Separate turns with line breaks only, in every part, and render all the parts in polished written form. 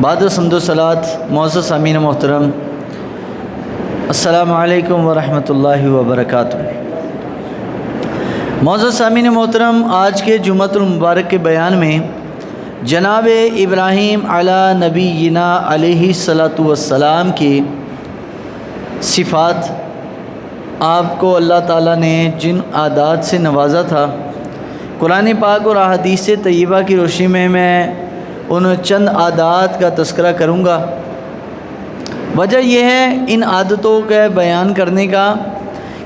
بعد الحمد والصلاۃ معزز سامعین محترم، السلام علیکم ورحمۃ اللہ وبرکاتہ۔ معزز سامعین محترم، آج کے جمعۃ المبارک کے بیان میں جناب ابراہیم علی نبینا علیہ الصلاۃ والسلام کی صفات، آپ کو اللہ تعالیٰ نے جن عادات سے نوازا تھا، قرآن پاک اور احادیث طیبہ کی روشنی میں ان چند عادات کا تذکرہ کروں گا۔ وجہ یہ ہے ان عادتوں کا بیان کرنے کا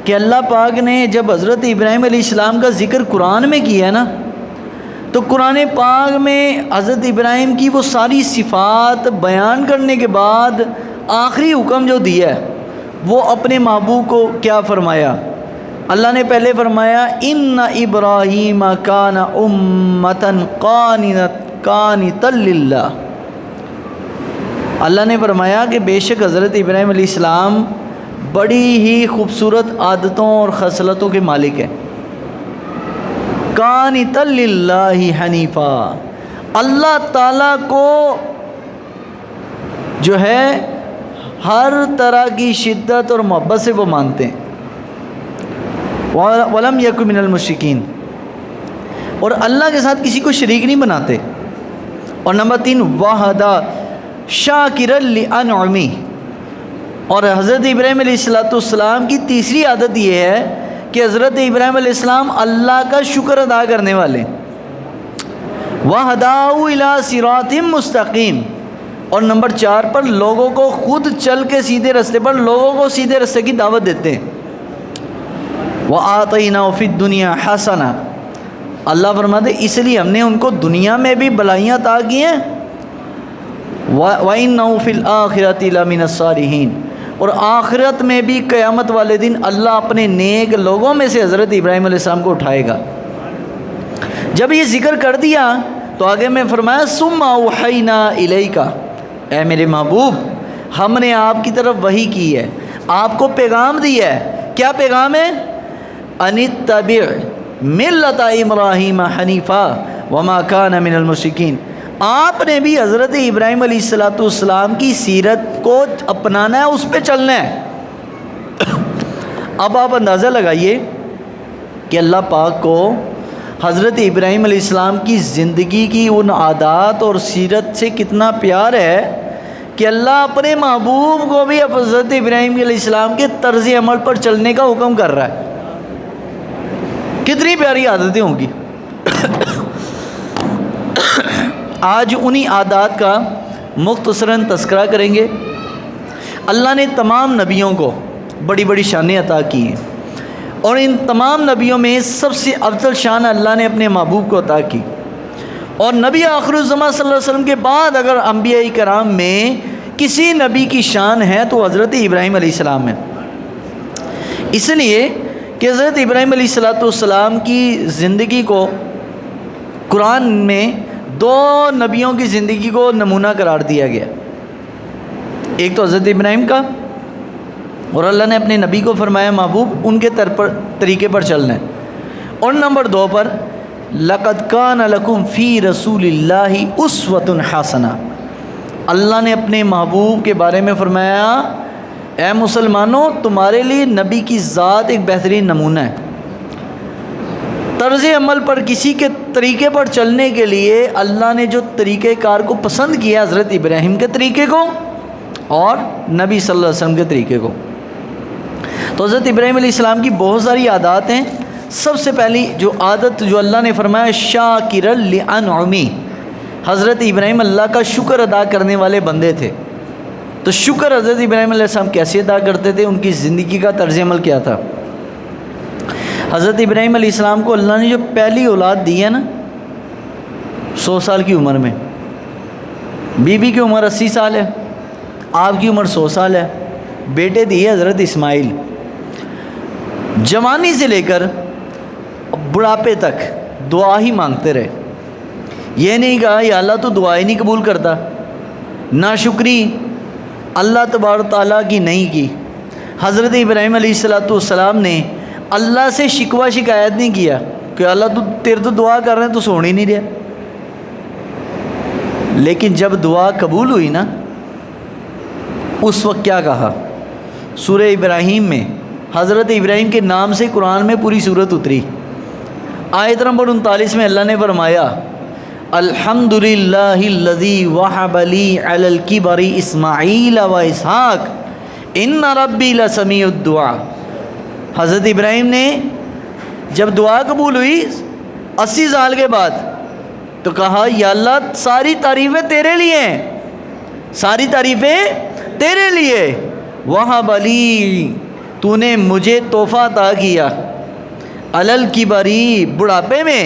کہ اللہ پاک نے جب حضرت ابراہیم علیہ السلام کا ذکر قرآن میں کیا ہے نا، تو قرآن پاک میں حضرت ابراہیم کی وہ ساری صفات بیان کرنے کے بعد آخری حکم جو دیا ہے وہ اپنے محبوب کو کیا فرمایا؟ اللہ نے پہلے فرمایا ان ابراہیم کان امۃ قانتا للہ۔ اللہ نے فرمایا کہ بے شک حضرت ابراہیم علیہ السلام بڑی ہی خوبصورت عادتوں اور خصلتوں کے مالک ہیں۔ قانتا للہ حنیفا، اللہ تعالیٰ کو جو ہے ہر طرح کی شدت اور محبت سے وہ مانتے ہیں۔ وَلَمْ يَكُنْ مِنَ الْمُشْرِكِينَ، اور اللہ کے ساتھ کسی کو شریک نہیں بناتے۔ اور نمبر 3 وَحَدَا شَاكِرًا لِأَنْعُمِهِ، اور حضرت ابراہیم علیہ السلام کی تیسری عادت یہ ہے کہ حضرت ابراہیم علیہ السلام اللہ کا شکر ادا کرنے والے۔ وَهَدَاهُ إِلَىٰ صِرَاطٍ مُسْتَقِيمٍ، اور نمبر 4 پر لوگوں کو خود چل کے سیدھے رستے پر لوگوں کو سیدھے رستے کی دعوت دیتے ہیں۔ وَآتَيْنَاهُ فِي الدُّنْيَا حَسَنَةً، اللہ فرماتے اس لیے ہم نے ان کو دنیا میں بھی بھلائیاں عطا کی ہیں۔ وَإِنَّهُ فِي الْآخِرَةِ لَمِنَ الصَّالِحِينَ، اور آخرت میں بھی قیامت والے دن اللہ اپنے نیک لوگوں میں سے حضرت ابراہیم علیہ السلام کو اٹھائے گا۔ جب یہ ذکر کر دیا تو آگے میں فرمایا ثُمَّ أَوْحَيْنَا إِلَيْكَ، اے میرے محبوب ہم نے آپ کی طرف وحی کی ہے، آپ کو پیغام دیا ہے۔ کیا پیغام ہے؟ ان اتبع ملت ابراہیم حنیفا وما کان من المشرکین، آپ نے بھی حضرت ابراہیم علیہ السلام کی سیرت کو اپنانا ہے، اس پہ چلنا ہے۔ اب آپ اندازہ لگائیے کہ اللہ پاک کو حضرت ابراہیم علیہ السلام کی زندگی کی ان عادات اور سیرت سے کتنا پیار ہے کہ اللہ اپنے محبوب کو بھی حضرت ابراہیم علیہ السلام کے طرز عمل پر چلنے کا حکم کر رہا ہے۔ کتنی پیاری عادتیں ہوں گی۔ آج انہی عادات کا مختصراً تذکرہ کریں گے۔ اللہ نے تمام نبیوں کو بڑی بڑی شانیں عطا کی ہیں، اور ان تمام نبیوں میں سب سے افضل شان اللہ نے اپنے محبوب کو عطا کی۔ اور نبی آخر الزمان صلی اللہ علیہ وسلم کے بعد اگر انبیاء کرام میں کسی نبی کی شان ہے تو حضرت ابراہیم علیہ السلام ہے۔ اس لیے کہ حضرت ابراہیم علیہ السلام کی زندگی کو قرآن میں 2 نبیوں کی زندگی کو نمونہ قرار دیا گیا۔ ایک تو حضرت ابراہیم کا، اور اللہ نے اپنے نبی کو فرمایا محبوب ان کے طریقے پر چلنا ہے۔ اور نمبر 2 پر لَقَدْ كَانَ لَكُمْ فِي رَسُولِ اللَّهِ أُسْوَةٌ حَسَنَةٌ، اللہ نے اپنے محبوب کے بارے میں فرمایا اے مسلمانوں تمہارے لیے نبی کی ذات ایک بہترین نمونہ ہے۔ طرز عمل پر کسی کے طریقے پر چلنے کے لیے اللہ نے جو طریقہ کار کو پسند کیا حضرت ابراہیم کے طریقے کو اور نبی صلی اللہ علیہ وسلم کے طریقے کو۔ تو حضرت ابراہیم علیہ السلام کی بہت ساری عادات ہیں۔ سب سے پہلی جو عادت جو اللہ نے فرمایا شاکرا لانعمی، حضرت ابراہیم اللہ کا شکر ادا کرنے والے بندے تھے۔ تو شکر حضرت ابراہیم علیہ السلام کیسے ادا کرتے تھے، ان کی زندگی کا طرز عمل کیا تھا؟ حضرت ابراہیم علیہ السلام کو اللہ نے جو پہلی اولاد دی ہے نا 100 سال کی عمر میں، بیوی کی عمر 80 سال ہے، آپ کی عمر 100 سال ہے، بیٹے دیے حضرت اسماعیل۔ جوانی سے لے کر بڑھاپے تک دعا ہی مانگتے رہے، یہ نہیں کہا یا اللہ تو دعائیں نہیں قبول کرتا، ناشکری اللہ تبارک تعالیٰ کی نہیں کی۔ حضرت ابراہیم علیہ السلام نے اللہ سے شکوہ شکایت نہیں کیا کہ اللہ تو تیرے تو دعا کر رہے ہیں تو سن ہی نہیں رہا، لیکن جب دعا قبول ہوئی نا، اس وقت کیا کہا؟ سورہ ابراہیم میں حضرت ابراہیم کے نام سے قرآن میں پوری سورت اتری۔ آیت نمبر 39 میں اللہ نے فرمایا الحمدللہ الذی وہب لی علی الکبر اسماعیل و اسحاق ان ربی لسمیع الدعاء۔ حضرت ابراہیم نے جب دعا قبول ہوئی 80 سال کے بعد تو کہا یا اللہ ساری تعریفیں تیرے لیے ہیں، ساری تعریفیں تیرے لیے۔ وہب لی، تو نے مجھے تحفہ عطا کیا، علی الکبر، بڑھاپے میں،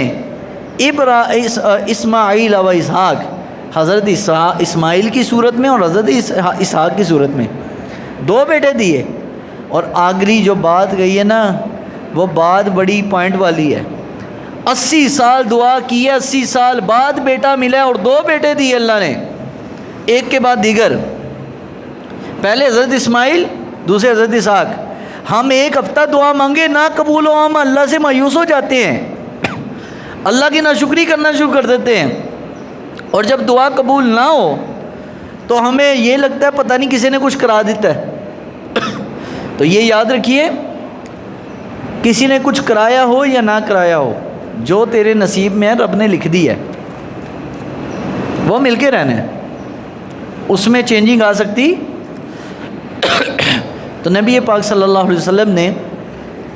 اسماعیل و اسحاق، حضرت اسماعیل کی صورت میں اور حضرت اسحاق کی صورت میں 2 بیٹے دیے۔ اور آخری جو بات گئی ہے نا، وہ بات بڑی پوائنٹ والی ہے۔ 80 سال دعا کی ہے، 80 سال بعد بیٹا ملا اور 2 بیٹے دیے اللہ نے، ایک کے بعد دیگر۔ پہلے حضرت اسماعیل، دوسرے حضرت اسحاق۔ ہم 1 ہفتہ دعا مانگے نہ قبول ہو، ہم اللہ سے مایوس ہو جاتے ہیں، اللہ کی ناشکری کرنا شروع کر دیتے ہیں، اور جب دعا قبول نہ ہو تو ہمیں یہ لگتا ہے پتہ نہیں کسی نے کچھ کرا دیتا ہے۔ تو یہ یاد رکھیے، کسی نے کچھ کرایا ہو یا نہ کرایا ہو، جو تیرے نصیب میں ہے رب نے لکھ دی ہے، وہ مل کے رہنا ہے، اس میں چینجنگ آ سکتی۔ تو نبی پاک صلی اللہ علیہ وسلم نے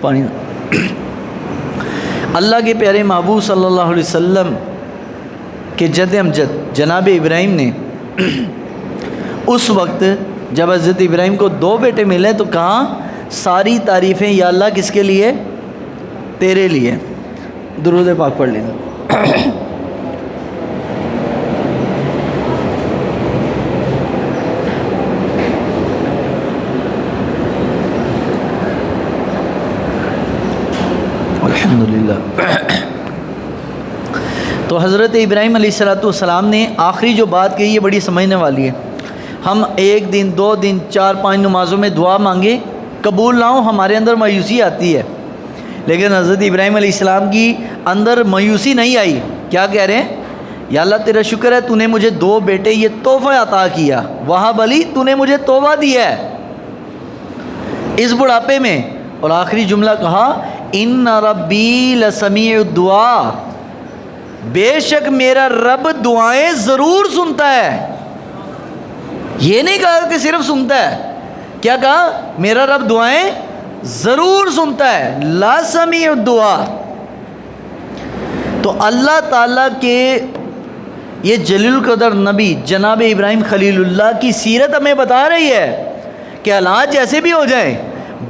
پانی اللہ کے پیارے محبوب صلی اللہ علیہ وسلم کے جد امجد جناب ابراہیم نے اس وقت جب حضرت ابراہیم کو 2 بیٹے ملے تو کہا ساری تعریفیں یا اللہ کس کے لیے؟ تیرے لیے۔ درود پاک پڑھ لیجیے۔ الحمدللہ۔ تو حضرت ابراہیم علیہ السلام نے آخری جو بات کہی ہے بڑی سمجھنے والی ہے۔ ہم 1 دن 2 دن 4-5 نمازوں میں دعا مانگے، قبول نہ ہو، ہمارے اندر مایوسی آتی ہے، لیکن حضرت ابراہیم علیہ السلام کی اندر مایوسی نہیں آئی۔ کیا کہہ رہے ہیں؟ یا اللہ تیرا شکر ہے تو نے مجھے 2 بیٹے یہ تحفہ عطا کیا، وہب لی، تو نے مجھے تحفہ دیا ہے اس بڑھاپے میں۔ اور آخری جملہ کہا ان ربی لسمیع الدعاء، بے شک میرا رب دعائیں ضرور سنتا ہے۔ یہ نہیں کہا کہ صرف سنتا ہے، کیا کہا؟ میرا رب دعائیں ضرور سنتا ہے، لا سمیع الدعاء۔ تو اللہ تعالیٰ کے یہ جلیل القدر نبی جناب ابراہیم خلیل اللہ کی سیرت ہمیں بتا رہی ہے کہ حالات جیسے بھی ہو جائیں،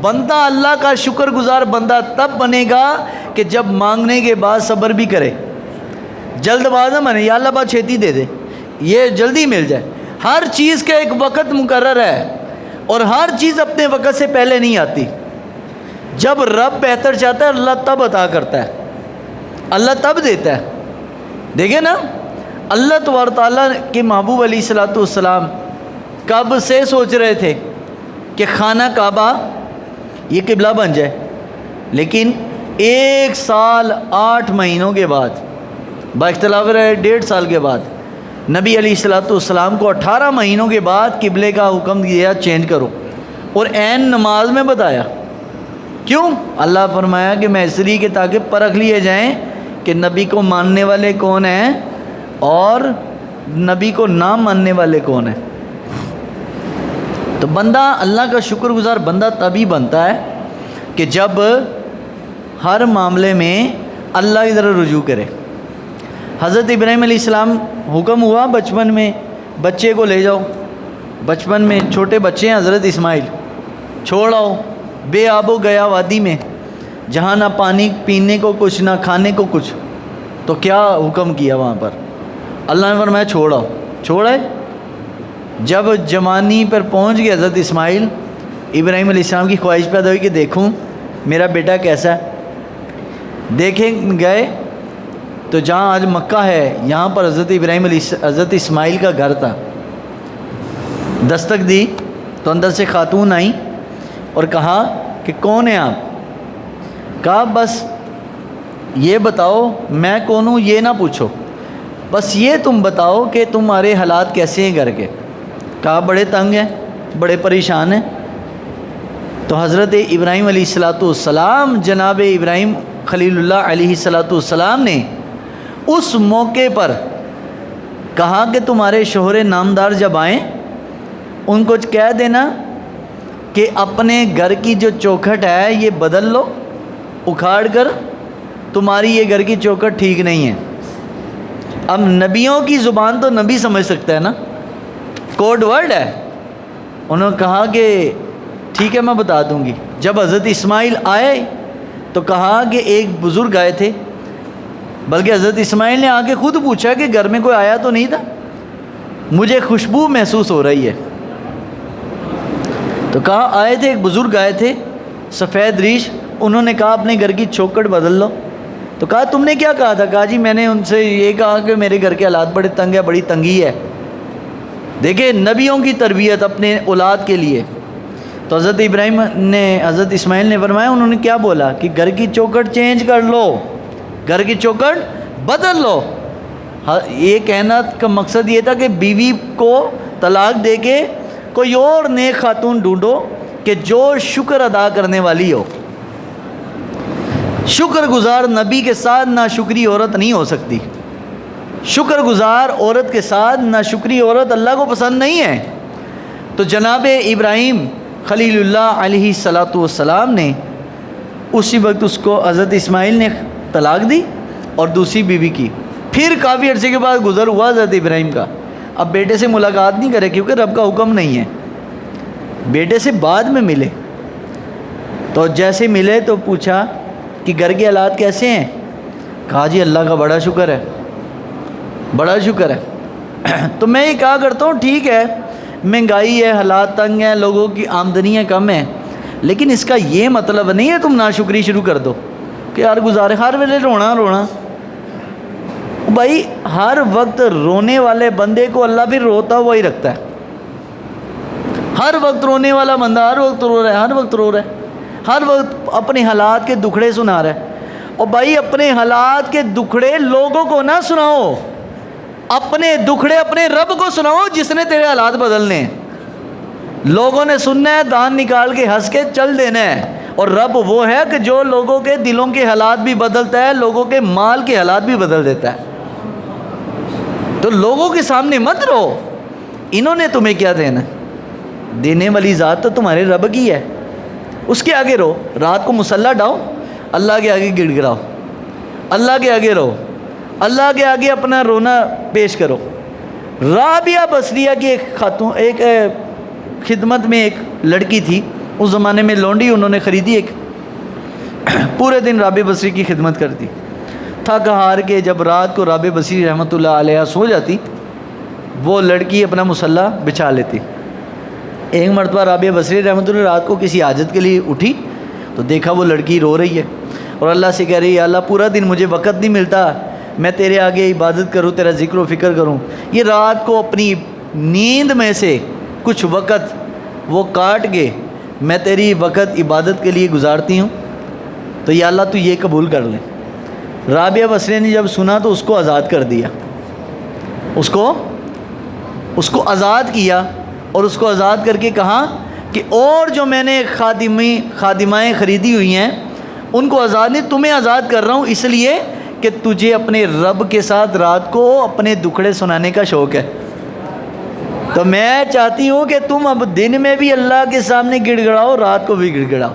بندہ اللہ کا شکر گزار بندہ تب بنے گا کہ جب مانگنے کے بعد صبر بھی کرے، جلد باز نہ بنے، یا اللہ بات چھیتی دے دے، یہ جلدی مل جائے۔ ہر چیز کا ایک وقت مقرر ہے اور ہر چیز اپنے وقت سے پہلے نہیں آتی۔ جب رب بہتر چاہتا ہے اللہ تب عطا کرتا ہے، اللہ تب دیتا ہے۔ دیکھیں نا، اللہ تبارک تعالیٰ کے محبوب علیہ الصلوۃ والسلام کب سے سوچ رہے تھے کہ خانہ کعبہ یہ قبلہ بن جائے، لیکن 1 سال 8 مہینوں کے بعد، با اختلاف رہے 1.5 سال کے بعد، نبی علیہ الصلوۃ والسلام کو 18 مہینوں کے بعد قبلے کا حکم دیا چینج کرو، اور عین نماز میں بتایا۔ کیوں؟ اللہ فرمایا کہ میں اس لیے کہ تاکہ پرکھ لیے جائیں کہ نبی کو ماننے والے کون ہیں اور نبی کو نہ ماننے والے کون ہیں۔ تو بندہ اللہ کا شکر گزار بندہ تبھی بنتا ہے کہ جب ہر معاملے میں اللہ کی طرف رجوع کرے۔ حضرت ابراہیم علیہ السلام حکم ہوا بچپن میں بچے کو لے جاؤ، بچپن میں چھوٹے بچے ہیں حضرت اسماعیل، چھوڑ آؤ بے آب و گیا وادی میں، جہاں نہ پانی پینے کو کچھ نہ کھانے کو کچھ۔ تو کیا حکم کیا وہاں پر؟ اللہ نے فرمایا چھوڑ آؤ، چھوڑ آئے۔ جب جوانی پر پہنچ گئے حضرت اسماعیل، ابراہیم علیہ السلام کی خواہش پیدا ہوئی کہ دیکھوں میرا بیٹا کیسا ہے۔ دیکھیں گئے تو جہاں آج مکہ ہے یہاں پر حضرت اسماعیل کا گھر تھا۔ دستک دی تو اندر سے خاتون آئیں اور کہا کہ کون ہیں آپ؟ کہا بس یہ بتاؤ میں کون ہوں یہ نہ پوچھو، بس یہ تم بتاؤ کہ تمہارے حالات کیسے ہیں گھر کے؟ کہا بڑے تنگ ہیں، بڑے پریشان ہیں۔ تو حضرت ابراہیم علیہ الصلاۃ والسلام، جناب ابراہیم خلیل اللہ علیہ الصلاۃ والسلام نے اس موقع پر کہا کہ تمہارے شوہر نامدار جب آئیں ان کو کہہ دینا کہ اپنے گھر کی جو چوکھٹ ہے یہ بدل لو، اکھاڑ کر، تمہاری یہ گھر کی چوکھٹ ٹھیک نہیں ہے۔ اب نبیوں کی زبان تو نبی سمجھ سکتا ہے نا، کوڈ ورڈ ہے۔ انہوں نے کہا کہ ٹھیک ہے میں بتا دوں گی۔ جب حضرت اسماعیل آئے تو کہا کہ ایک بزرگ آئے تھے، بلکہ حضرت اسماعیل نے آ کے خود پوچھا کہ گھر میں کوئی آیا تو نہیں تھا، مجھے خوشبو محسوس ہو رہی ہے۔ تو کہا آئے تھے، ایک بزرگ آئے تھے سفید ریش، انہوں نے کہا اپنے گھر کی چوکھٹ بدل لو۔ تو کہا تم نے کیا کہا تھا؟ کہا جی میں نے ان سے یہ کہا کہ میرے گھر کے حالات بڑے تنگ ہے، بڑی تنگی ہے۔ دیکھیں نبیوں کی تربیت اپنے اولاد کے لیے۔ تو حضرت ابراہیم نے، حضرت اسماعیل نے فرمایا، انہوں نے کیا بولا کہ گھر کی چوکھٹ چینج کر لو، گھر کی چوکھٹ بدل لو۔ یہ کہنا کا مقصد یہ تھا کہ بیوی کو طلاق دے کے کوئی اور نیک خاتون ڈھونڈو کہ جو شکر ادا کرنے والی ہو۔ شکر گزار نبی کے ساتھ ناشکری عورت نہیں ہو سکتی۔ شکر گزار عورت کے ساتھ ناشکری عورت اللہ کو پسند نہیں ہے۔ تو جناب ابراہیم خلیل اللہ علیہ الصلاۃ والسلام نے اسی وقت اس کو، حضرت اسماعیل نے طلاق دی اور دوسری بیوی کی۔ پھر کافی عرصے کے بعد گزر ہوا حضرت ابراہیم کا، اب بیٹے سے ملاقات نہیں کرے کیونکہ رب کا حکم نہیں ہے، بیٹے سے بعد میں ملے۔ تو جیسے ملے تو پوچھا کہ گھر کے حالات کیسے ہیں؟ کہا جی اللہ کا بڑا شکر ہے، بڑا شکر ہے۔ تو میں یہ کہا کرتا ہوں ٹھیک ہے مہنگائی ہے، حالات تنگ ہیں، لوگوں کی آمدنیاں کم ہیں، لیکن اس کا یہ مطلب نہیں ہے تم ناشکری شروع کر دو کہ یار گزارے ہر ویلے رونا رونا۔ بھائی ہر وقت رونے والے بندے کو اللہ پھر روتا ہوا ہی رکھتا ہے۔ ہر وقت رونے والا بندہ ہر وقت رو رہا ہے، ہر وقت رو رہا ہے، ہر وقت اپنے حالات کے دکھڑے سنا رہا ہے۔ اور بھائی اپنے حالات کے دکھڑے لوگوں کو نہ سناؤ، اپنے دکھڑے اپنے رب کو سناؤ جس نے تیرے حالات بدلنے ہیں۔ لوگوں نے سننا ہے، دان نکال کے ہنس کے چل دینا ہے، اور رب وہ ہے کہ جو لوگوں کے دلوں کے حالات بھی بدلتا ہے، لوگوں کے مال کے حالات بھی بدل دیتا ہے۔ تو لوگوں کے سامنے مت رو، انہوں نے تمہیں کیا دینا؟ دینے والی ذات تو تمہارے رب کی ہے، اس کے آگے رو۔ رات کو مصلی ڈاؤ، اللہ کے آگے گڑ گڑاؤ، اللہ کے آگے رو، اللہ کے آگے اپنا رونا پیش کرو۔ رابعہ بصریہ کی ایک خاتون، ایک خدمت میں ایک لڑکی تھی، اس زمانے میں لونڈی انہوں نے خریدی ایک، پورے دن رابعہ بصری کی خدمت کرتی، تھک ہار کے جب رات کو رابعہ بصری رحمۃ اللہ علیہ سو جاتی، وہ لڑکی اپنا مصلی بچھا لیتی۔ ایک مرتبہ رابعہ بصری رحمۃ اللہ رات کو کسی حاجت کے لیے اٹھی تو دیکھا وہ لڑکی رو رہی ہے اور اللہ سے کہہ رہی ہے اللہ پورا دن مجھے وقت نہیں ملتا میں تیرے آگے عبادت کروں، تیرا ذکر و فکر کروں، یہ رات کو اپنی نیند میں سے کچھ وقت وہ کاٹ کے میں تیری وقت عبادت کے لیے گزارتی ہوں، تو یا اللہ تو یہ قبول کر لے۔ رابعہ بصری نے جب سنا تو اس کو آزاد کر دیا، اس کو آزاد کیا، اور اس کو آزاد کر کے کہا کہ اور جو میں نے خادمائیں خریدی ہوئی ہیں ان کو آزاد نہیں، تمہیں آزاد کر رہا ہوں اس لیے کہ تجھے اپنے رب کے ساتھ رات کو اپنے دکھڑے سنانے کا شوق ہے، تو میں چاہتی ہوں کہ تم اب دن میں بھی اللہ کے سامنے گڑ گڑاؤ، رات کو بھی گڑ گڑاؤ۔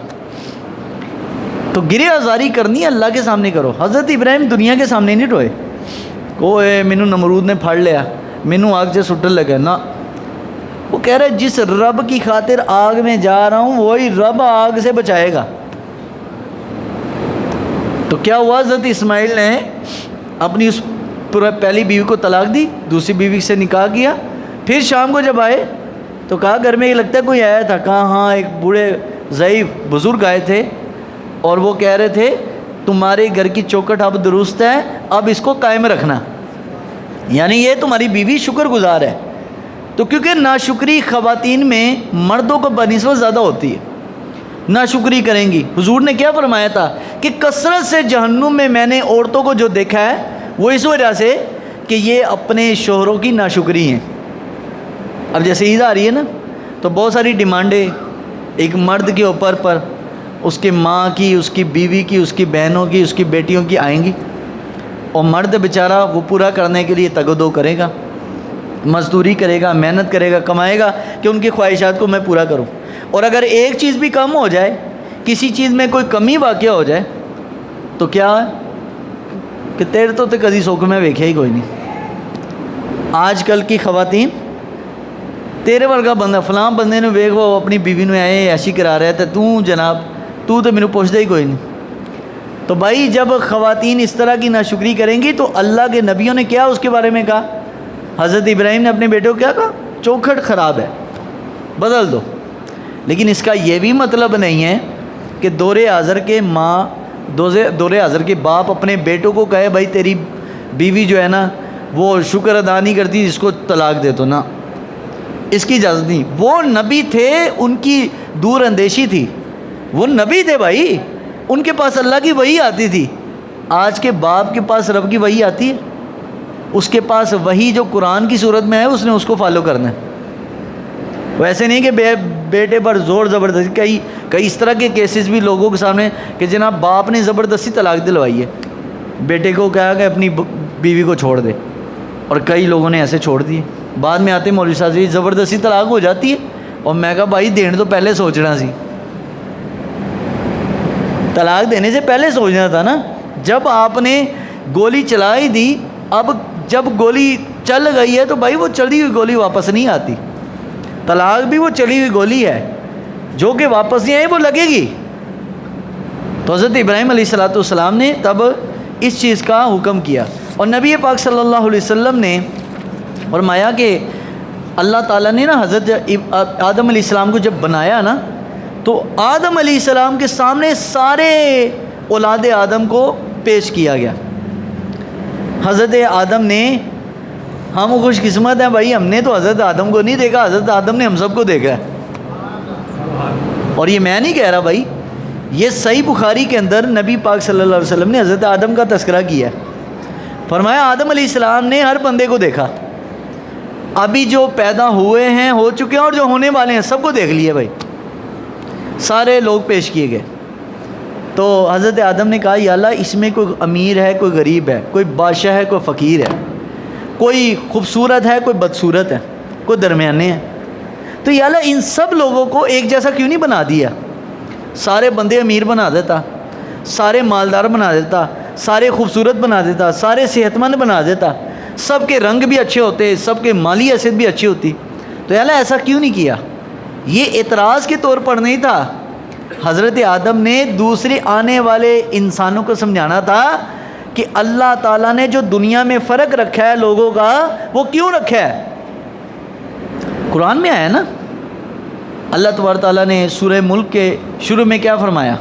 تو گرے آزاری کرنی ہے اللہ کے سامنے کرو۔ حضرت ابراہیم دنیا کے سامنے نہیں روئے، کوئی مینوں نمرود نے پھڑ لیا، مینوں آگ سے سٹن لگا، نہ، وہ کہہ رہے جس رب کی خاطر آگ میں جا رہا ہوں وہی رب آگ سے بچائے گا۔ تو کیا ہوا، حضرت اسماعیل نے اپنی اس پہلی بیوی کو طلاق دی، دوسری بیوی سے نکاح کیا، پھر شام کو جب آئے تو کہا گھر میں یہ لگتا ہے کوئی آیا تھا، کہا ہاں ایک بوڑھے ضعیف بزرگ آئے تھے اور وہ کہہ رہے تھے تمہارے گھر کی چوکھٹ اب درست ہے، اب اس کو قائم رکھنا، یعنی یہ تمہاری بیوی شکر گزار ہے۔ تو کیونکہ ناشکری خواتین میں مردوں کو بنسبت زیادہ ہوتی ہے، ناشکری کریں گی۔ حضور نے کیا فرمایا تھا کہ کثرت سے جہنم میں نے عورتوں کو جو دیکھا ہے وہ اس وجہ سے کہ یہ اپنے شوہروں کی ناشکری ہیں. اب جیسے عید آ رہی ہے نا تو بہت ساری ڈیمانڈیں ایک مرد کے اوپر پر اس کے ماں کی، اس کی بیوی کی، اس کی بہنوں کی، اس کی بیٹیوں کی آئیں گی، اور مرد بیچارہ وہ پورا کرنے کے لیے تگ و دو کرے گا، مزدوری کرے گا، محنت کرے گا، کمائے گا کہ ان کی خواہشات کو میں پورا کروں. اور اگر ایک چیز بھی کم ہو جائے، کسی چیز میں کوئی کمی واقع ہو جائے تو کیا ہے کہ تیرے تو کدی سوکھ میں ویکھیا ہی کوئی نہیں. آج کل کی خواتین تیرے ورگا بندہ فلاں بندے نے ویکھ وہ اپنی بیوی نے آئے ایسی کرا رہا ہے تو جناب تو مینوں پوچھدا ہی کوئی نہیں. تو بھائی جب خواتین اس طرح کی ناشکری کریں گی تو اللہ کے نبیوں نے کیا اس کے بارے میں کہا؟ حضرت ابراہیم نے اپنے بیٹے کو کیا کہا؟ چوکھٹ خراب ہے، بدل دو. لیکن اس کا یہ بھی مطلب نہیں ہے کہ دور حاضر کے ماں، دور حاضر کے باپ اپنے بیٹوں کو کہے بھائی تیری بیوی جو ہے نا وہ شکر ادا نہیں کرتی، جس کو طلاق دے دو. نا، اس کی اجازت نہیں. وہ نبی تھے، ان کی دور اندیشی تھی، وہ نبی تھے بھائی، ان کے پاس اللہ کی وحی آتی تھی. آج کے باپ کے پاس رب کی وحی آتی ہے؟ اس کے پاس وحی جو قرآن کی صورت میں ہے اس نے اس کو فالو کرنا ہے. ویسے نہیں کہ بیٹے پر زور زبردستی. کئی اس طرح کے کیسز بھی لوگوں کے سامنے کہ جناب باپ نے زبردستی طلاق دلوائی ہے، بیٹے کو کہا کہ اپنی بیوی کو چھوڑ دے، اور کئی لوگوں نے ایسے چھوڑ دیے. بعد میں آتے مولوی صاحب جی زبردستی طلاق ہو جاتی ہے، اور میں کہا بھائی دین تو پہلے سوچنا سی، طلاق دینے سے پہلے سوچنا تھا نا. جب آپ نے گولی چلا ہی دی، اب جب گولی چل گئی ہے تو بھائی وہ چلی ہوئی گولی واپس نہیں آتی. طلاق بھی وہ چلی ہوئی گولی ہے جو کہ واپس نہیں آئی، وہ لگے گی. تو حضرت ابراہیم علیہ السلام نے تب اس چیز کا حکم کیا. اور نبی پاک صلی اللہ علیہ وسلم نے فرمایا کہ اللہ تعالیٰ نے نا حضرت آدم علیہ السلام کو جب بنایا نا تو آدم علیہ السلام کے سامنے سارے اولاد آدم کو پیش کیا گیا. حضرت آدم نے، ہم خوش قسمت ہیں بھائی، ہم نے تو حضرت آدم کو نہیں دیکھا، حضرت آدم نے ہم سب کو دیکھا ہے. اور یہ میں نہیں کہہ رہا بھائی، یہ صحیح بخاری کے اندر نبی پاک صلی اللہ علیہ وسلم نے حضرت آدم کا تذکرہ کیا ہے. فرمایا آدم علیہ السلام نے ہر بندے کو دیکھا، ابھی جو پیدا ہوئے ہیں، ہو چکے ہیں، اور جو ہونے والے ہیں، سب کو دیکھ لیا بھائی. سارے لوگ پیش کیے گئے. تو حضرت آدم نے کہا یا اللہ اس میں کوئی امیر ہے، کوئی غریب ہے، کوئی بادشاہ ہے، کوئی فقیر ہے، کوئی خوبصورت ہے، کوئی بدصورت ہے، کوئی درمیانے ہے. تو یا اللہ ان سب لوگوں کو ایک جیسا کیوں نہیں بنا دیا؟ سارے بندے امیر بنا دیتا، سارے مالدار بنا دیتا، سارے خوبصورت بنا دیتا، سارے صحت مند بنا دیتا، سب کے رنگ بھی اچھے ہوتے، سب کے مالی حیثیت بھی اچھی ہوتی. تو یا اللہ ایسا کیوں نہیں کیا؟ یہ اعتراض کے طور پر نہیں تھا. حضرت آدم نے دوسرے آنے والے انسانوں کو سمجھانا تھا کہ اللہ تعالیٰ نے جو دنیا میں فرق رکھا ہے لوگوں کا، وہ کیوں رکھا ہے؟ قرآن میں آیا نا، اللہ تبارک تعالیٰ نے سورہ ملک کے شروع میں کیا فرمایا؟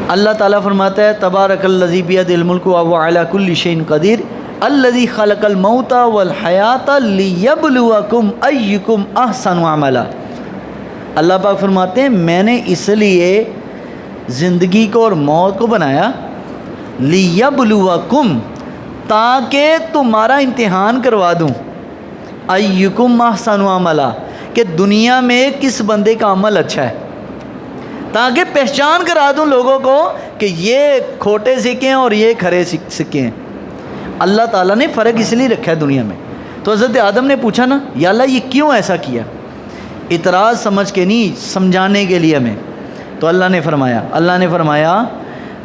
اللہ تعالیٰ فرماتا ہے تبارک الذی بیدہ الملک وہو علی کل شیء قدیر الذی خلق الموت والحیات لیبلوکم ایکم احسن عملا. اللہ پاک فرماتے ہیں میں نے اس لیے زندگی کو اور موت کو بنایا، لیبلوکم، تاکہ تمہارا امتحان کروا دوں، ایکم احسن عملا، کہ دنیا میں کس بندے کا عمل اچھا ہے، تاکہ پہچان کرا دوں لوگوں کو کہ یہ کھوٹے سکے ہیں اور یہ کھرے سکے ہیں. اللہ تعالیٰ نے فرق اس لیے رکھا ہے دنیا میں. تو حضرت آدم نے پوچھا نا یا اللہ یہ کیوں ایسا کیا؟ اعتراض سمجھ کے نہیں، سمجھانے کے لیے ہمیں. تو اللہ نے فرمایا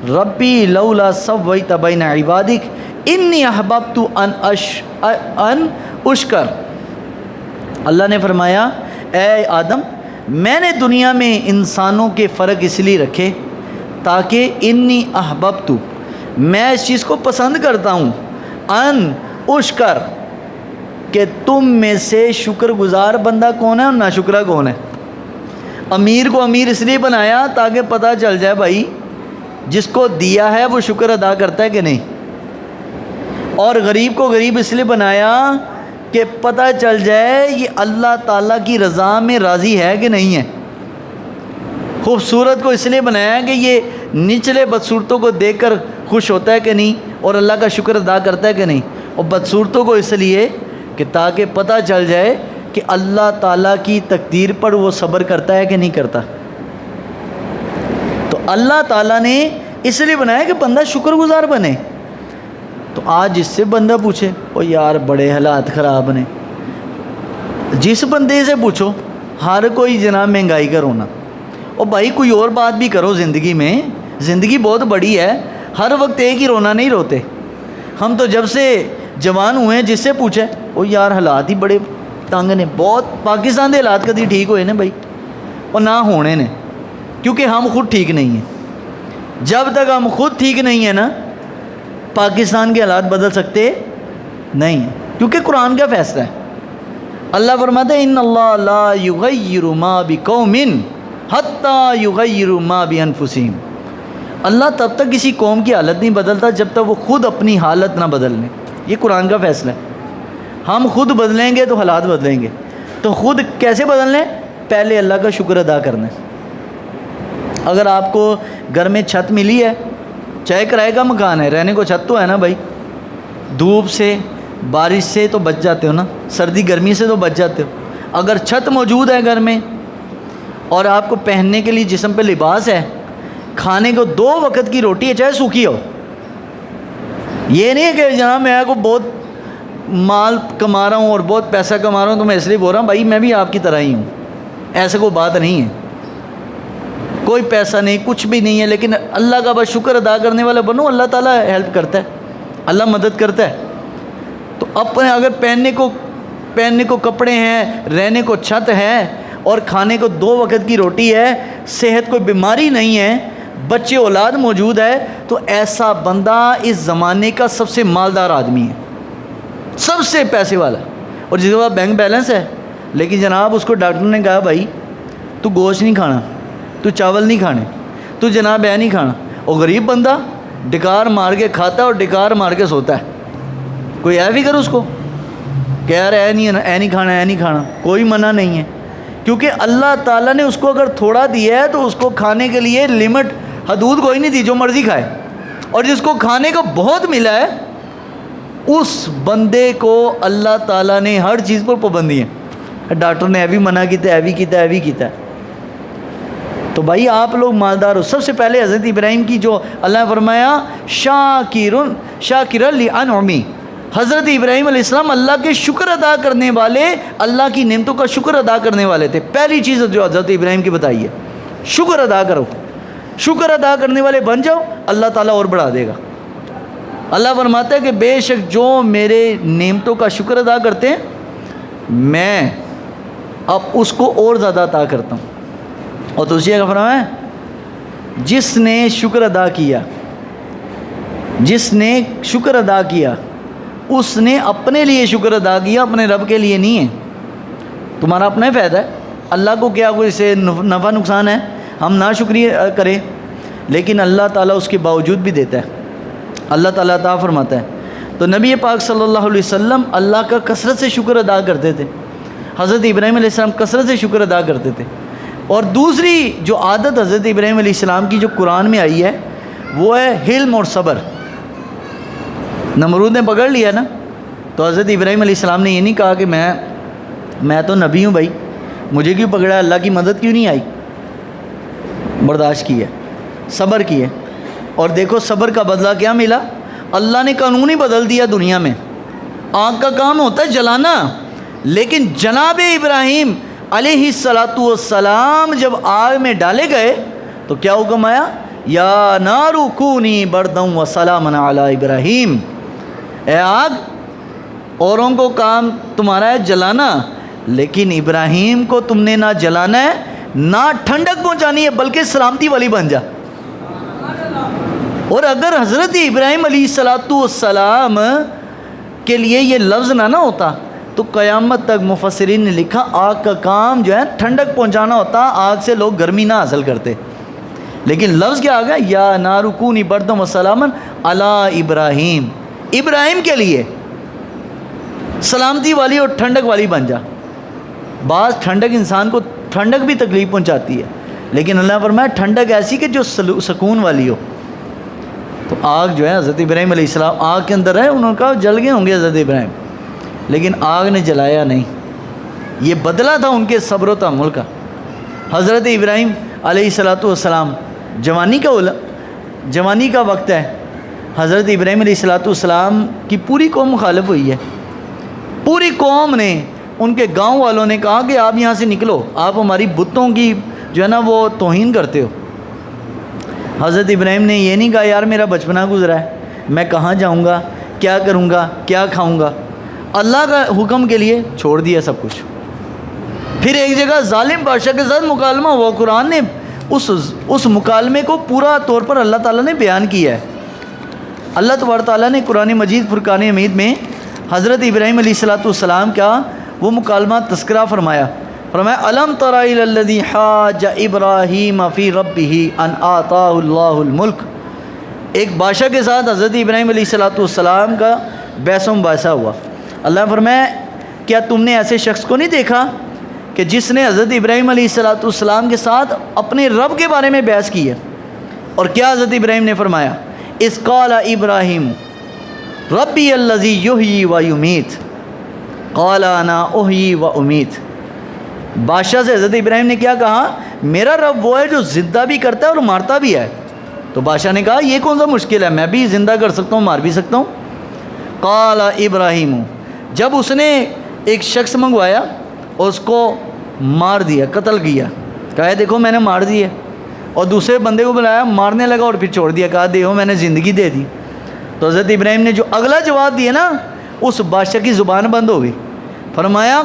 ربی لولا سویت بین عبادک انی احببت ان اشکر. اللہ نے فرمایا اے آدم میں نے دنیا میں انسانوں کے فرق اس لیے رکھے تاکہ انی احببت، میں اس چیز کو پسند کرتا ہوں، ان اشکر، کہ تم میں سے شکر گزار بندہ کون ہے اور ناشکرہ کون ہے. امیر کو امیر اس لیے بنایا تاکہ پتہ چل جائے بھائی جس کو دیا ہے وہ شکر ادا کرتا ہے کہ نہیں، اور غریب کو غریب اس لیے بنایا کہ پتہ چل جائے یہ اللہ تعالیٰ کی رضا میں راضی ہے کہ نہیں ہے. خوبصورت کو اس لیے بنایا کہ یہ نچلے بدصورتوں کو دیکھ کر خوش ہوتا ہے کہ نہیں اور اللہ کا شکر ادا کرتا ہے کہ نہیں. اور بدصورتوں کو اس لیے کہ تاکہ پتہ چل جائے کہ اللہ تعالیٰ کی تقدیر پر وہ صبر کرتا ہے کہ نہیں کرتا۔ تو اللہ تعالیٰ نے اس لیے بنایا کہ بندہ شکر گزار بنے۔ تو آج جس سے بندہ پوچھے او یار بڑے حالات خراب نے، جس بندے سے پوچھو ہر کوئی جناب مہنگائی کا رونا۔ اور بھائی کوئی اور بات بھی کرو زندگی میں، زندگی بہت بڑی ہے، ہر وقت ایک ہی رونا نہیں روتے۔ ہم تو جب سے جوان ہوئے ہیں جس سے پوچھے او یار حالات ہی بڑے تنگ نے، بہت پاکستان کے حالات کدی ٹھیک ہوئے نے بھائی، اور نہ ہونے نے، کیونکہ ہم خود ٹھیک نہیں ہیں۔ جب تک ہم خود ٹھیک نہیں ہیں نا پاکستان کے حالات بدل سکتے نہیں ہیں، کیونکہ قرآن کا فیصلہ ہے۔ اللہ فرماتا ہے ان اللہ لا یغیر ما بقوم حتی یغیروا ما بانفسہم۔ اللہ تب تک کسی قوم کی حالت نہیں بدلتا جب تک وہ خود اپنی حالت نہ بدل لیں۔ یہ قرآن کا فیصلہ ہے۔ ہم خود بدلیں گے تو حالات بدلیں گے۔ تو خود کیسے بدلنے؟ پہلے اللہ کا شکر ادا کرنا ہے۔ اگر آپ کو گھر میں چھت ملی ہے، چاہے کرائے کا مکان ہے، رہنے کو چھت تو ہے نا بھائی، دھوپ سے بارش سے تو بچ جاتے ہو نا، سردی گرمی سے تو بچ جاتے ہو۔ اگر چھت موجود ہے گھر میں اور آپ کو پہننے کے لیے جسم پہ لباس ہے، کھانے کو 2 وقت کی روٹی ہے چاہے سوکھی ہو، یہ نہیں ہے کہ جناب میں کو بہت مال کما رہا ہوں اور بہت پیسہ کما رہا ہوں تو میں اس لیے بول رہا ہوں بھائی میں بھی آپ کی طرح ہی ہوں، ایسا کوئی بات نہیں ہے۔ کوئی پیسہ نہیں، کچھ بھی نہیں ہے، لیکن اللہ کا بس شکر ادا کرنے والا بنو، اللہ تعالیٰ ہیلپ کرتا ہے، اللہ مدد کرتا ہے۔ تو اپنے اگر پہننے کو کپڑے ہیں، رہنے کو چھت ہے اور کھانے کو 2 وقت کی روٹی ہے، صحت کوئی بیماری نہیں ہے، بچے اولاد موجود ہے، تو ایسا بندہ اس زمانے کا سب سے مالدار آدمی ہے، سب سے پیسے والا۔ اور جس کے بعد بینک بیلنس ہے، لیکن جناب اس کو ڈاکٹر نے کہا بھائی تو گوشت نہیں کھانا، تو چاول نہیں کھانے، تو جناب اے نہیں کھانا، اور غریب بندہ ڈکار مار کے کھاتا ہے اور ڈکار مار کے سوتا ہے۔ کوئی اے فکر اس کو کہ یار اے نہیں کھانا، اے نہیں کھانا، کوئی منع نہیں ہے، کیونکہ اللہ تعالیٰ نے اس کو اگر تھوڑا دیا ہے تو اس کو کھانے کے لیے لمٹ حدود کوئی نہیں دی، جو مرضی کھائے۔ اور جس کو کھانے کو بہت ملا ہے اس بندے کو اللہ تعالیٰ نے ہر چیز پر پابندی ہے، ڈاکٹر نے اے بھی منع کیتا ہے، اے بھی کیتا ہے، اے بھی کیتا ہے۔ تو بھائی آپ لوگ مالدار ہو۔ سب سے پہلے حضرت ابراہیم کی جو اللہ نے فرمایا شاکر لانعمی، حضرت ابراہیم علیہ السلام اللہ کے شکر ادا کرنے والے، اللہ کی نعمتوں کا شکر ادا کرنے والے تھے۔ پہلی چیز جو حضرت ابراہیم کی بتائی ہے شکر ادا کرو، شکر ادا کرنے والے بن جاؤ، اللہ تعالیٰ اور بڑھا دے گا۔ اللہ فرماتا ہے کہ بے شک جو میرے نعمتوں کا شکر ادا کرتے ہیں میں اب اس کو اور زیادہ عطا کرتا ہوں۔ اور دوسری جگہ فرمایا جس نے شکر ادا کیا، جس نے شکر ادا کیا اس نے اپنے لیے شکر ادا کیا، اپنے رب کے لیے نہیں ہے۔ تمہارا اپنا ہی فائدہ ہے، اللہ کو کیا کوئی سے نفع نقصان ہے، ہم نہ شکریہ کریں، لیکن اللہ تعالیٰ اس کے باوجود بھی دیتا ہے، اللہ تعالیٰ عطا فرماتا ہے۔ تو نبی پاک صلی اللہ علیہ وسلم اللہ کا کثرت سے شکر ادا کرتے تھے، حضرت ابراہیم علیہ السلام کثرت سے شکر ادا کرتے تھے۔ اور دوسری جو عادت حضرت ابراہیم علیہ السلام کی جو قرآن میں آئی ہے وہ ہے حلم اور صبر۔ نمرود نے پکڑ لیا نا، تو حضرت ابراہیم علیہ السلام نے یہ نہیں کہا کہ میں تو نبی ہوں بھائی، مجھے کیوں پکڑا، اللہ کی مدد کیوں نہیں آئی، برداشت کی ہے، صبر کی ہے۔ اور دیکھو صبر کا بدلہ کیا ملا، اللہ نے قانون ہی بدل دیا دنیا میں۔ آگ کا کام ہوتا ہے جلانا، لیکن جناب ابراہیم علیہ السلام جب آگ میں ڈالے گئے تو کیا حکم آیا، یا نار کونی بردا وسلاما علی ابراہیم، اے آگ اوروں کو کام تمہارا ہے جلانا، لیکن ابراہیم کو تم نے نہ جلانا ہے نہ ٹھنڈک پہنچانی ہے، بلکہ سلامتی والی بن جا۔ اور اگر حضرت ابراہیم علیہ السلام کے لیے یہ لفظ نہ ہوتا تو قیامت تک مفسرین نے لکھا آگ کا کام جو ہے ٹھنڈک پہنچانا ہوتا، آگ سے لوگ گرمی نہ حاصل کرتے، لیکن لفظ کیا آ گیا، یا نار کونی بردا وسلاما علی ابراہیم، ابراہیم کے لیے سلامتی والی اور ٹھنڈک والی بن جا۔ بعض ٹھنڈک انسان کو ٹھنڈک بھی تکلیف پہنچاتی ہے، لیکن اللہ نے فرمایا ٹھنڈک ایسی کہ جو سکون والی ہو۔ تو تو آگ جو ہے حضرت ابراہیم علیہ السلام آگ کے اندر ہے، انہوں نے کہا جل گئے ہوں گے حضرت ابراہیم، لیکن آگ نے جلایا نہیں۔ یہ بدلہ تھا ان کے صبر و تحمل کا۔ حضرت ابراہیم علیہ السلام جوانی کا وقت ہے، حضرت ابراہیم علیہ السلام کی پوری قوم مخالف ہوئی ہے، پوری قوم نے، ان کے گاؤں والوں نے کہا کہ آپ یہاں سے نکلو، آپ ہماری بتوں کی جو ہے نا وہ توہین کرتے ہو۔ حضرت ابراہیم نے یہ نہیں کہا یار میرا بچپنا گزرا ہے، میں کہاں جاؤں گا، کیا کروں گا، کیا کھاؤں گا، اللہ کا حکم کے لیے چھوڑ دیا سب کچھ۔ پھر ایک جگہ ظالم بادشاہ کے ساتھ مکالمہ ہوا، قرآن نے اس مکالمے کو پورا طور پر اللہ تعالیٰ نے بیان کیا ہے۔ اللہ تبارک تعالیٰ نے قرآن مجید فرقان حمید میں حضرت ابراہیم علیہ السلام کا وہ مکالمہ تذکرہ فرمایا الم تر الی الذی حاج ابراہیم فی ربہ ان آتاہ اللہ الملک۔ ایک بادشاہ کے ساتھ حضرت ابراہیم علیہ السلام کا بحث و مباحثہ ہوا۔ اللہ نے فرمایا کیا تم نے ایسے شخص کو نہیں دیکھا کہ جس نے حضرت ابراہیم علیہ السلام کے ساتھ اپنے رب کے بارے میں بحث کی ہے؟ اور کیا حضرت ابراہیم نے فرمایا اذ قال ابراہیم ربی الذی یحیی و یمیت قال انا احیی و امیت۔ بادشاہ سے حضرت ابراہیم نے کیا کہا؟ میرا رب وہ ہے جو زندہ بھی کرتا ہے اور مارتا بھی ہے۔ تو بادشاہ نے کہا یہ کون سا مشکل ہے، میں بھی زندہ کر سکتا ہوں، مار بھی سکتا ہوں۔ قال ابراہیم، جب اس نے ایک شخص منگوایا اور اس کو مار دیا، قتل کیا، کہا دیکھو میں نے مار دیا، اور دوسرے بندے کو بلایا، مارنے لگا اور پھر چھوڑ دیا، کہا دیکھو میں نے زندگی دے دی۔ تو حضرت ابراہیم نے جو اگلا جواب دیا نا، اس بادشاہ کی زبان بند ہو گئی۔ فرمایا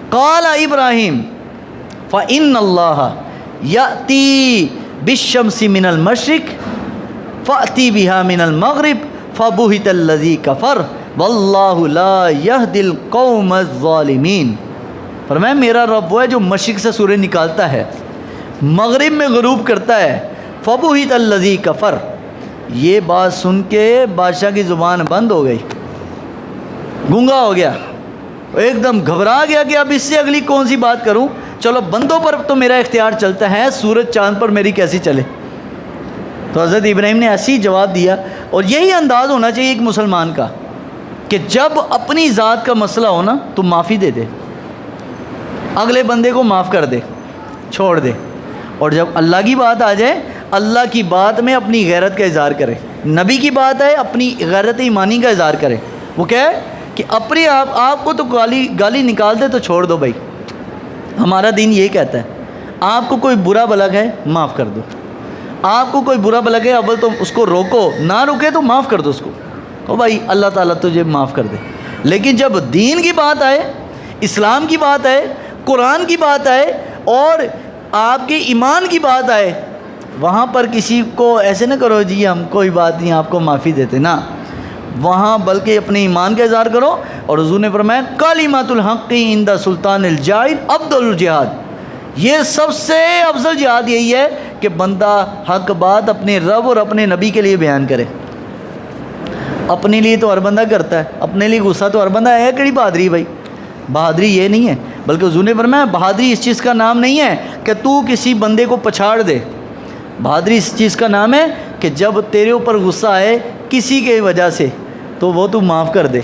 قال ابراہیم فإن اللہ یأتی بالشمس من المشرق فأتی بها من المغرب فبہت الذی کفر واللہ لا یہدی القوم الظالمین۔ فرمایا میرا رب وہ ہے جو مشرق سے سورج نکالتا ہے، مغرب میں غروب کرتا ہے، فبہت الذی کفر۔ یہ بات سن کے بادشاہ کی زبان بند ہو گئی، گونگا ہو گیا، ایک دم گھبرا گیا کہ اب اس سے اگلی کون سی بات کروں، چلو بندوں پر تو میرا اختیار چلتا ہے، سورج چاند پر میری کیسی چلے۔ تو حضرت ابراہیم نے ایسی جواب دیا، اور یہی انداز ہونا چاہیے ایک مسلمان کا کہ جب اپنی ذات کا مسئلہ ہو نا تو معافی دے دے، اگلے بندے کو معاف کر دے، چھوڑ دے، اور جب اللہ کی بات آ جائے اللہ کی بات میں اپنی غیرت کا اظہار کرے، نبی کی بات ہے اپنی غیرت ایمانی کا اظہار کرے۔ وہ کہے کہ اپنے آپ کو تو گالی نکال دے تو چھوڑ دو بھائی، ہمارا دین یہ کہتا ہے آپ کو کوئی برا بلگ ہے معاف کر دو، آپ کو کوئی برا بلگ ہے اول تو اس کو روکو، نہ روکے تو معاف کر دو اس کو، او بھائی اللہ تعالیٰ تجھے معاف کر دے۔ لیکن جب دین کی بات آئے، اسلام کی بات آئے، قرآن کی بات آئے اور آپ کے ایمان کی بات آئے، وہاں پر کسی کو ایسے نہ کرو جی ہم کوئی بات نہیں آپ کو معافی دیتے، نہ، وہاں بلکہ اپنے ایمان کا اظہار کرو۔ اور حضور نے فرمایا کلمۃ الحق عند سلطان الجائر افضل الجہاد، یہ سب سے افضل جہاد یہی ہے کہ بندہ حق بات اپنے رب اور اپنے نبی کے لیے بیان کرے۔ اپنے لیے تو ہر بندہ کرتا ہے، اپنے لیے غصہ تو ہر بندہ ہے، کڑی بہادری بھائی، بہادری یہ نہیں ہے، بلکہ حضور نے فرمایا بہادری اس چیز کا نام نہیں ہے کہ تو کسی بندے کو پچھاڑ دے، بہادری اس چیز کا نام ہے کہ جب تیرے اوپر غصہ آئے کسی کے وجہ سے تو وہ تو معاف کر دے،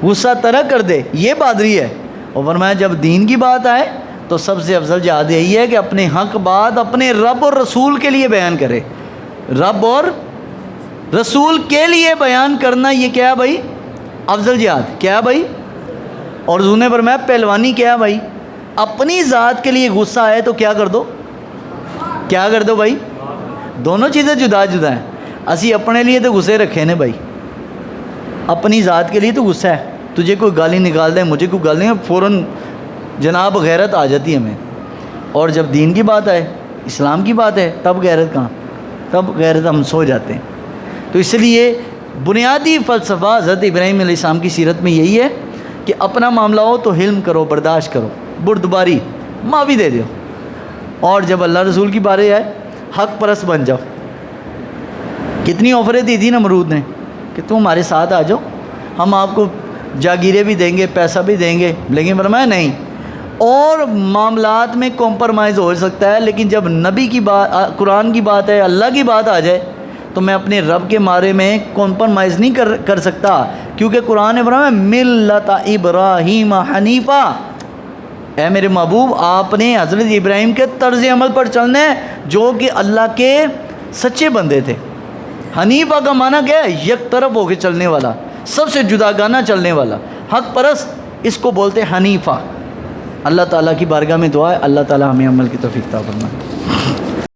غصہ ترک کر دے، یہ بہادری ہے۔ اور فرمایا جب دین کی بات آئے تو سب سے افضل جہاد یہی ہے کہ اپنے حق بات اپنے رب اور رسول کے لیے بیان کرے، رب اور رسول کے لیے بیان کرنا، یہ کیا ہے بھائی؟ افضل جہاد کیا ہے بھائی؟ اور حضور نے فرمایا پہلوانی کیا ہے بھائی؟ اپنی ذات کے لیے غصہ آئے تو کیا کر دو، کیا کر دو بھائی؟ دونوں چیزیں جدا جدا ہیں۔ اسی اپنے لیے تو غصے رکھے نے بھائی، اپنی ذات کے لیے تو غصہ ہے، تجھے کوئی گالی نکال دے، مجھے کوئی گالی، فوراً جناب غیرت آ جاتی ہے ہمیں۔ اور جب دین کی بات آئے، اسلام کی بات ہے، تب غیرت کہاں، تب غیرت ہم سو جاتے ہیں۔ تو اس لیے بنیادی فلسفہ حضرت ابراہیم علیہ السلام کی سیرت میں یہی ہے کہ اپنا معاملہ ہو تو حلم کرو، برداشت کرو، بردباری، معافی دے دو، اور جب اللہ رسول کی بارے آئے حق پرست بن جاؤ۔ کتنی آفریں دی تھی نمرود نے کہ تم ہمارے ساتھ آ جاؤ، ہم آپ کو جاگیریں بھی دیں گے، پیسہ بھی دیں گے، لیکن فرمایا نہیں۔ اور معاملات میں کمپرمائز ہو سکتا ہے، لیکن جب نبی کی بات، قرآن کی بات ہے، اللہ کی بات آ جائے تو میں اپنے رب کے بارے میں کمپرومائز نہیں کر سکتا، کیونکہ قرآن نے فرمایا ملت ابراہیم حنیفہ، اے میرے محبوب آپ نے حضرت ابراہیم کے طرز عمل پر چلنا ہے جو کہ اللہ کے سچے بندے تھے۔ حنیفہ کا معنی کیا ہے؟ یک طرف ہو کے چلنے والا، سب سے جداگانہ چلنے والا، حق پرست، اس کو بولتے حنیفہ۔ اللہ تعالیٰ کی بارگاہ میں دعا ہے اللہ تعالیٰ ہمیں عمل کی توفیق عطا فرمائے۔